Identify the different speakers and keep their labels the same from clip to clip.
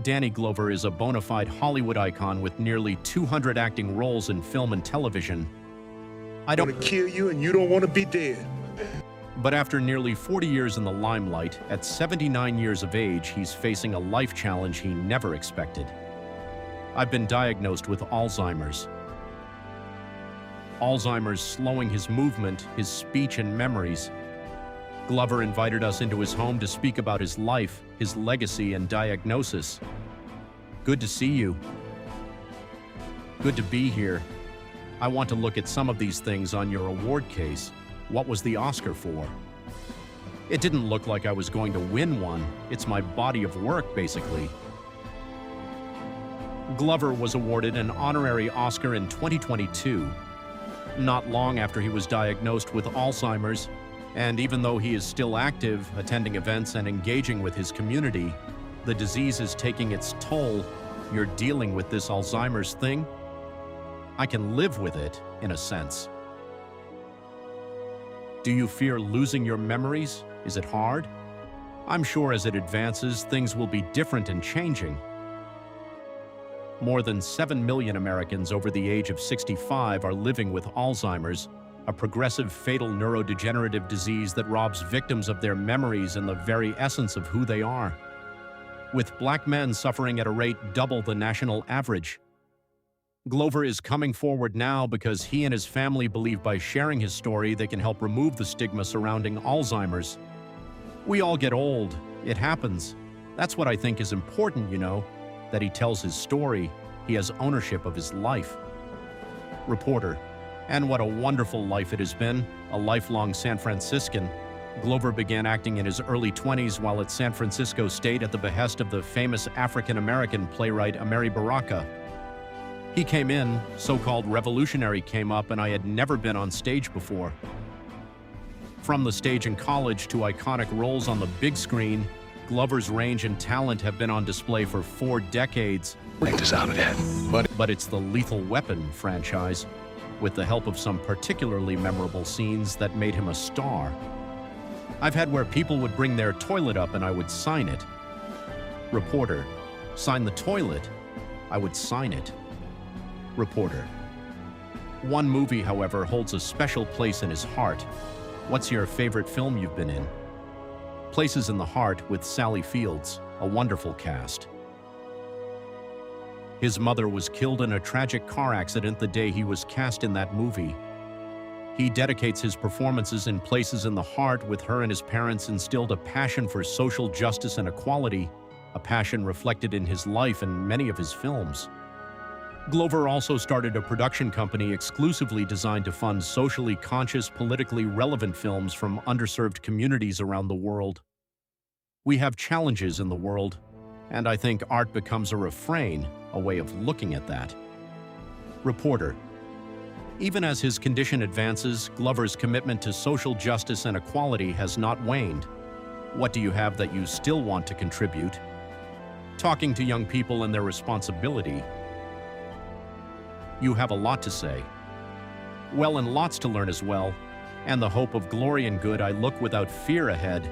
Speaker 1: Danny Glover is a bona fide Hollywood icon with nearly 200 acting roles in film and television. I don't
Speaker 2: want to kill you and you don't want to be dead.
Speaker 1: But after nearly 40 years in the limelight, at 79 years of age, he's facing a life challenge he never expected. I've been diagnosed with Alzheimer's. Alzheimer's slowing his movement, his speech, and memories. Glover invited us into his home to speak about his life, his legacy, and diagnosis. Good to see you. Good to be here. I want to look at some of these things on your award case. What was the Oscar for? It didn't look like I was going to win one. It's my body of work, basically. Glover was awarded an honorary Oscar in 2022, not long after he was diagnosed with Alzheimer's, and even though he is still active, attending events and engaging with his community, the disease is taking its toll. You're dealing with this Alzheimer's thing? I can live with it, in a sense. Do you fear losing your memories? Is it hard? I'm sure as it advances, things will be different and changing. More than 7 million Americans over the age of 65 are living with Alzheimer's, a progressive fatal neurodegenerative disease that robs victims of their memories and the very essence of who they are. With Black men suffering at a rate double the national average. Glover is coming forward now because he and his family believe by sharing his story they can help remove the stigma surrounding Alzheimer's. We all get old. It happens. That's what I think is important, you know, that he tells his story. He has ownership of his life. Reporter. And what a wonderful life it has been, a lifelong San Franciscan. Glover began acting in his early 20s while at San Francisco State at the behest of the famous African-American playwright Amiri Baraka. He came in, so-called revolutionary came up, and I had never been on stage before. From the stage in college to iconic roles on the big screen, Glover's range and talent have been on display for 4 decades. But it's the Lethal Weapon franchise, with the help of some particularly memorable scenes that made him a star. I've had where people would bring their toilet up and I would sign it. Reporter. Sign the toilet. I would sign it. Reporter. One movie, however, holds a special place in his heart. What's your favorite film you've been in? Places in the Heart with Sally Fields, a wonderful cast. His mother was killed in a tragic car accident the day he was cast in that movie. He dedicates his performances in Places in the Heart. With her and his parents instilled a passion for social justice and equality, a passion reflected in his life and many of his films. Glover also started a production company exclusively designed to fund socially conscious, politically relevant films from underserved communities around the world. We have challenges in the world, and I think art becomes a refrain, a way of looking at that. Reporter. Even as his condition advances, Glover's commitment to social justice and equality has not waned. What do you have that you still want to contribute? Talking to young people and their responsibility. You have a lot to say. Well, and lots to learn as well, and the hope of glory and good I look without fear ahead.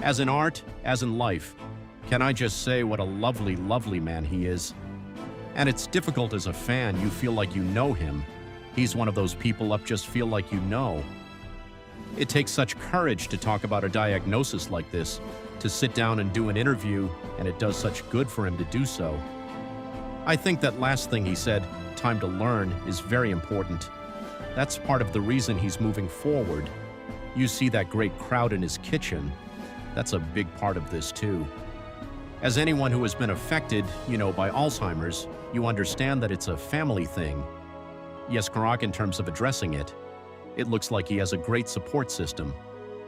Speaker 1: As in art, as in life, can I just say what a lovely, lovely man he is? And it's difficult as a fan, you feel like you know him. He's one of those people up just feel like you know. It takes such courage to talk about a diagnosis like this, to sit down and do an interview, and it does such good for him to do so. I think that last thing he said, time to learn, is very important. That's part of the reason he's moving forward. You see that great crowd in his kitchen. That's a big part of this too. As anyone who has been affected, you know, by Alzheimer's, you understand that it's a family thing. Yes, Karak, in terms of addressing it, it looks like he has a great support system.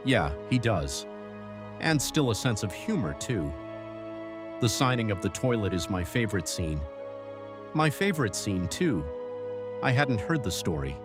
Speaker 1: Yeah, he does. And still a sense of humor too. The signing of the toilet is my favorite scene. My favorite scene too. I hadn't heard the story.